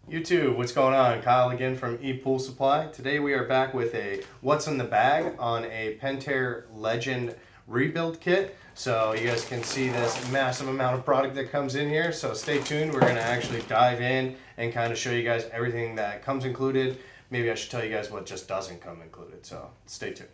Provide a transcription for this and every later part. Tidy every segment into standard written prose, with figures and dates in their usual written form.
YouTube, what's going on? Kyle again from ePoolSupply. Today we are back with a what's in the bag on a Pentair Legend rebuild kit. So you guys can see this massive amount of product that comes in here. So stay tuned. We're going to actually dive in and kind of show you guys everything that comes included. Maybe I should tell you guys what just doesn't come included. So stay tuned.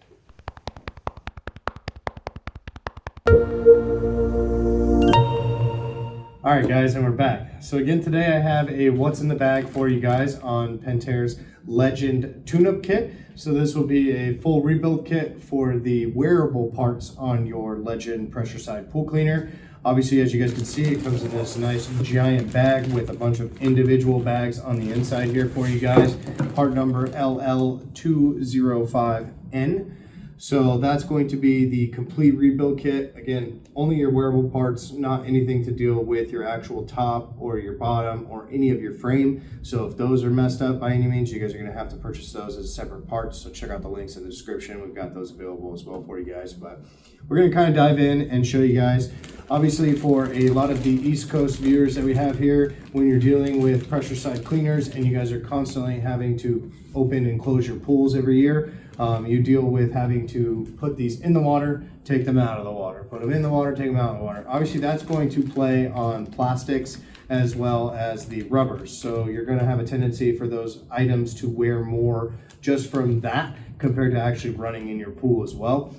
Alright guys, and we're back. So again today I have a what's in the bag for you guys on Pentair's Legend tune-up kit. So this will be a full rebuild kit for the wearable parts on your Legend pressure side pool cleaner. Obviously, as you guys can see, it comes in this nice giant bag with a bunch of individual bags on the inside here for you guys. Part number LL205N. So that's going to be the complete rebuild kit. Again, only your wearable parts, not anything to deal with your actual top or your bottom or any of your frame. So if those are messed up by any means, you guys are gonna have to purchase those as separate parts. So check out the links in the description. We've got those available as well for you guys. But we're gonna kind of dive in and show you guys. Obviously, for a lot of the East Coast viewers that we have here, when you're dealing with pressure side cleaners and you guys are constantly having to open and close your pools every year, you deal with having to put these in the water, take them out of the water, put them in the water, take them out of the water. Obviously, that's going to play on plastics as well as the rubbers. So you're going to have a tendency for those items to wear more just from that compared to actually running in your pool as well.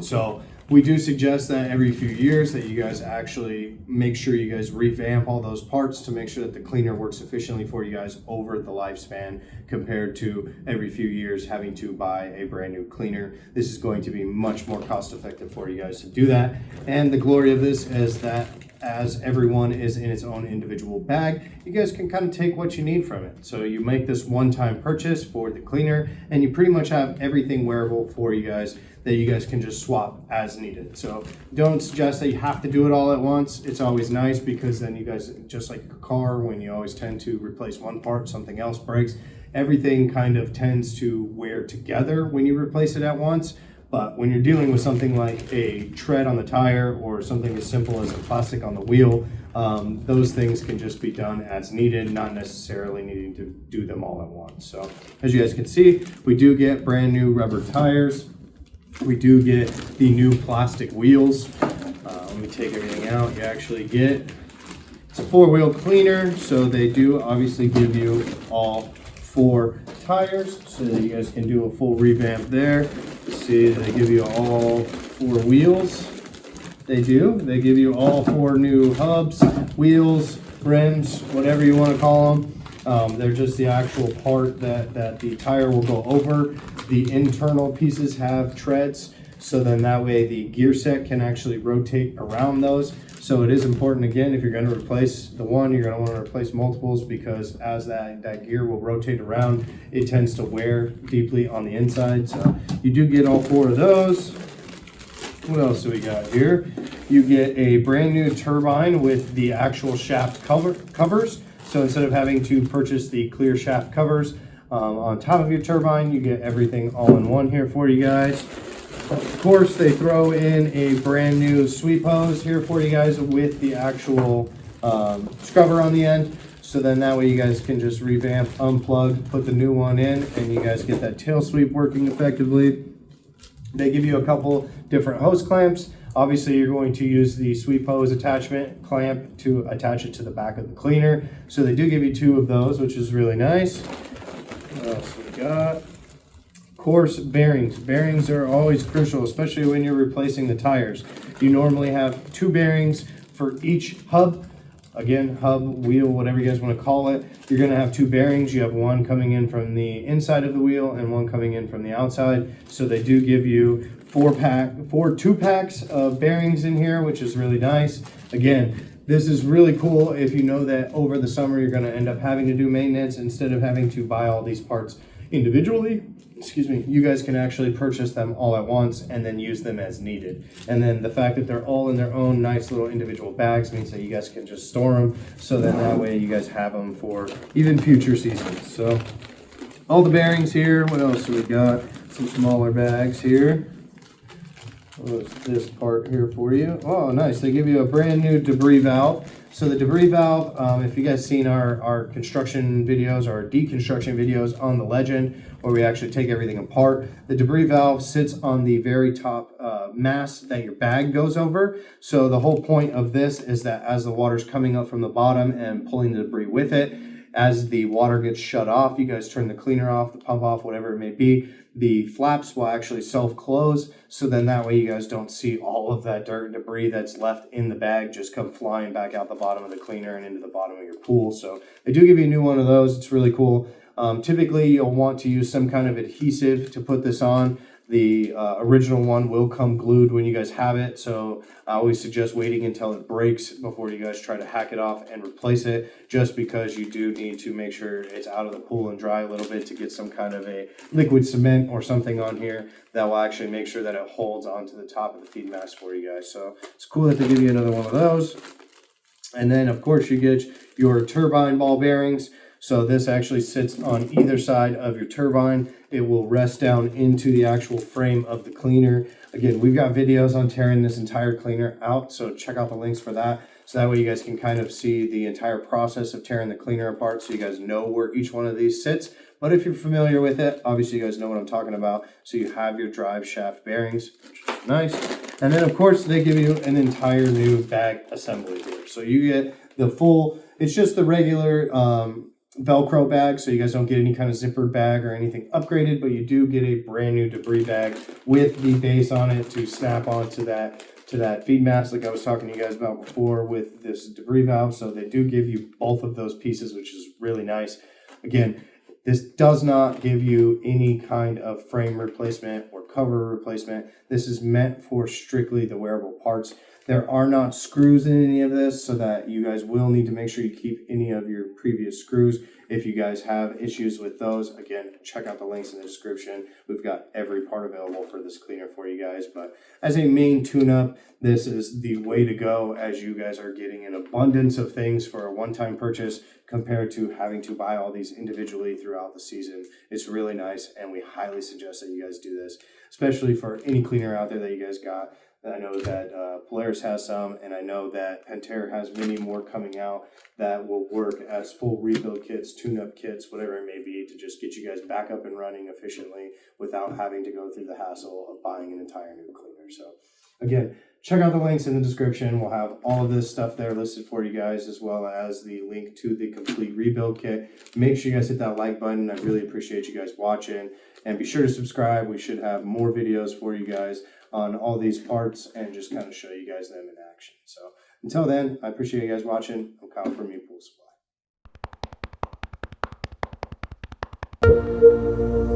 So we do suggest that every few years that you guys actually make sure you guys revamp all those parts to make sure that the cleaner works efficiently for you guys over the lifespan compared to every few years having to buy a brand new cleaner. This is going to be much more cost effective for you guys to do that. And the glory of this is that as everyone is in its own individual bag, you guys can kind of take what you need from it. So you make this one-time purchase for the cleaner and you pretty much have everything wearable for you guys that you guys can just swap as needed. So don't suggest that you have to do it all at once. It's always nice because then you guys, just like a car, when you always tend to replace one part, something else breaks. Everything kind of tends to wear together when you replace it at once. But when you're dealing with something like a tread on the tire or something as simple as a plastic on the wheel, those things can just be done as needed, not necessarily needing to do them all at once. So as you guys can see, we do get brand new rubber tires. We do get the new plastic wheels. Let me take everything out. You actually get, it's a 4-wheel cleaner, so they do obviously give you all 4 tires so that you guys can do a full revamp there. See, they give you all 4 wheels. They do. They give you all 4 new hubs, wheels, rims, whatever you want to call them. They're just the actual part that the tire will go over. The internal pieces have treads, so then that way the gear set can actually rotate around those. So it is important, again, if you're going to replace the one, you're going to want to replace multiples, because as that gear will rotate around, it tends to wear deeply on the inside. So you do get all 4 of those. What else do we got here? You get a brand new turbine with the actual shaft covers. So instead of having to purchase the clear shaft covers on top of your turbine, you get everything all in one here for you guys. Of course, they throw in a brand new sweep hose here for you guys with the actual scrubber on the end. So then that way you guys can just revamp, unplug, put the new one in, and you guys get that tail sweep working effectively. They give you a couple different hose clamps. Obviously, you're going to use the sweep hose attachment clamp to attach it to the back of the cleaner. So they do give you 2 of those, which is really nice. What else we got? Of course, bearings. Bearings are always crucial, especially when you're replacing the tires. You normally have 2 bearings for each hub. Again, hub, wheel, whatever you guys want to call it. You're going to have 2 bearings. You have one coming in from the inside of the wheel and one coming in from the outside. So they do give you 4 2-packs of bearings in here, which is really nice. Again, this is really cool if you know that over the summer you're going to end up having to do maintenance. Instead of having to buy all these parts individually, you guys can actually purchase them all at once and then use them as needed. And then the fact that they're all in their own nice little individual bags means that you guys can just store them, so then that way you guys have them for even future seasons. So all the bearings here. What else do we got? Some smaller bags here. What is this part here for you? Oh, nice. They give you a brand new debris valve. So the debris valve, if you guys seen our construction videos or deconstruction videos on the Legend, where we actually take everything apart, the debris valve sits on the very top mast that your bag goes over. So the whole point of this is that as the water's coming up from the bottom and pulling the debris with it, as the water gets shut off, you guys turn the cleaner off, the pump off, whatever it may be, the flaps will actually self-close, so then that way you guys don't see all of that dirt and debris that's left in the bag just come flying back out the bottom of the cleaner and into the bottom of your pool. So they do give you a new one of those. It's really cool. Typically, you'll want to use some kind of adhesive to put this on. The original one will come glued when you guys have it, so I always suggest waiting until it breaks before you guys try to hack it off and replace it, just because you do need to make sure it's out of the pool and dry a little bit to get some kind of a liquid cement or something on here that will actually make sure that it holds onto the top of the feed mast for you guys. So it's cool that they give you another one of those. And then, of course, you get your turbine ball bearings. So this actually sits on either side of your turbine. It will rest down into the actual frame of the cleaner. Again, we've got videos on tearing this entire cleaner out, so check out the links for that. So that way you guys can kind of see the entire process of tearing the cleaner apart, so you guys know where each one of these sits. But if you're familiar with it, obviously you guys know what I'm talking about. So you have your drive shaft bearings, which is nice. And then, of course, they give you an entire new bag assembly here. So you get the full, it's just the regular Velcro bag, so you guys don't get any kind of zippered bag or anything upgraded, but you do get a brand new debris bag with the base on it to snap onto that feed mast like I was talking to you guys about before with this debris valve. So they do give you both of those pieces, which is really nice. Again, this does not give you any kind of frame replacement or cover replacement. This is meant for strictly the wearable parts. There are not screws in any of this, so that you guys will need to make sure you keep any of your previous screws. If you guys have issues with those, again, check out the links in the description. We've got every part available for this cleaner for you guys. But as a main tune-up, this is the way to go, as you guys are getting an abundance of things for a one-time purchase compared to having to buy all these individually throughout the season. It's really nice, and we highly suggest that you guys do this, especially for any cleaner out there that you guys got. I know that Polaris has some, and I know that Pentair has many more coming out that will work as full rebuild kits, tune-up kits, whatever it may be, to just get you guys back up and running efficiently without having to go through the hassle of buying an entire new cleaner. So again, check out the links in the description. We'll have all of this stuff there listed for you guys, as well as the link to the complete rebuild kit. Make sure you guys hit that like button. I really appreciate you guys watching, and be sure to subscribe. We should have more videos for you guys on all these parts and just kind of show you guys them in action. So until then, I appreciate you guys watching. I'm Kyle from ePoolSupply.